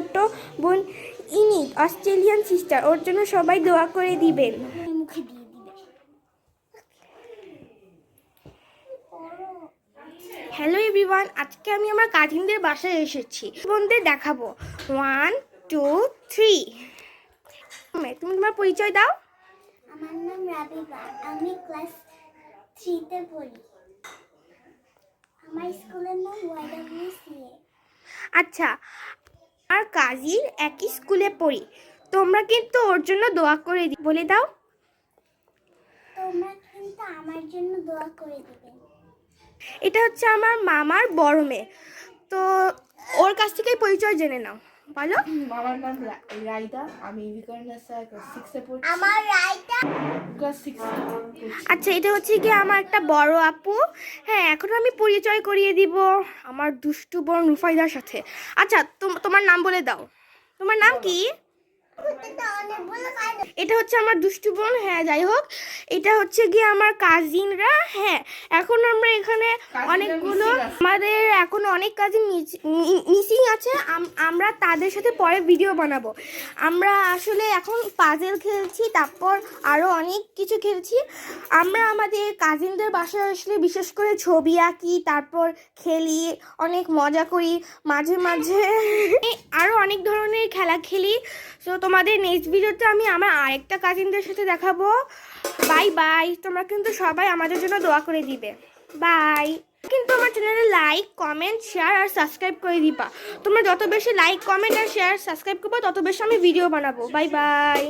ছোট্ট বোন ইনি অস্ট্রেলিয়ান সিস্টার, ওর জন্য সবাই দোয়া করে দিবেন। মুখে দিয়ে দিবে। হ্যালো এভরিওয়ান, আজকে আমি আমার কাজিনদের বাসায় এসেছি, বোনদের দেখাবো। 1 2 3। তুমি তোমার পরিচয় দাও। আমার নাম রাবিবা, আমি ক্লাস 3-তে পড়ি। আমার স্কুলের নাম YWCA। আচ্ছা, আর কাজিন একই স্কুলে পড়ি, তোমরা কিন্তু ওর জন্য দোয়া করে বলে দাও। তোমরা কিন্তু আমার জন্য দোয়া করে দিবেন। এটা হচ্ছে আমার মামার বড় মেয়ে, তো ওর কাছ থেকেই পরিচয় জেনে নাও, বলো। আমার নাম রাইদা, আমি বিকরণা স্যার ক্লাস 6-এ পড়ছি। আমার রাইটা ক্লাস 6 আচ্ছা, এটা হচ্ছে কি আমার একটা বড় আপু। হ্যাঁ, এখন আমি পরিচয় করিয়ে দিব আমার দুষ্টু বোন রুফাইদার সাথে। আচ্ছা, তোমার নাম বলে দাও, তোমার নাম কি? এটা হচ্ছে আমার দুষ্টু বোন। হ্যাঁ, যাই হোক, এটা হচ্ছে গিয়ে আমার কাজিনরা। হ্যাঁ, এখন আমরা এখানে অনেকগুলো, আমাদের এখন অনেক কাজিন মিসিং আছে। আমরা তাদের সাথে পরে ভিডিও বানাবো। আমরা আসলে এখন পাজেল খেলছি, তারপর আরও অনেক কিছু খেলছি। আমরা আমাদের কাজিনদের বাসায় আসলে বিশেষ করে ছবি আঁকি, তারপর খেলি, অনেক মজা করি, মাঝে মাঝে আরও অনেক ধরনের খেলা খেলি। সো তোমাদের নেক্সট ভিডিওতে আমি আমার আরেকটা কাজিনদের সাথে দেখাবো। বাই বাই, তোমরা কিন্তু সবাই আমাদের জন্য দোয়া করে দিবে। বাই। কিন্তু আমার চ্যানেলে লাইক, কমেন্ট, শেয়ার আর সাবস্ক্রাইব করে দিবা। তোমরা যত বেশি লাইক, কমেন্ট আর শেয়ার সাবস্ক্রাইব করবো, তত বেশি আমি ভিডিও বানাবো। Bye bye.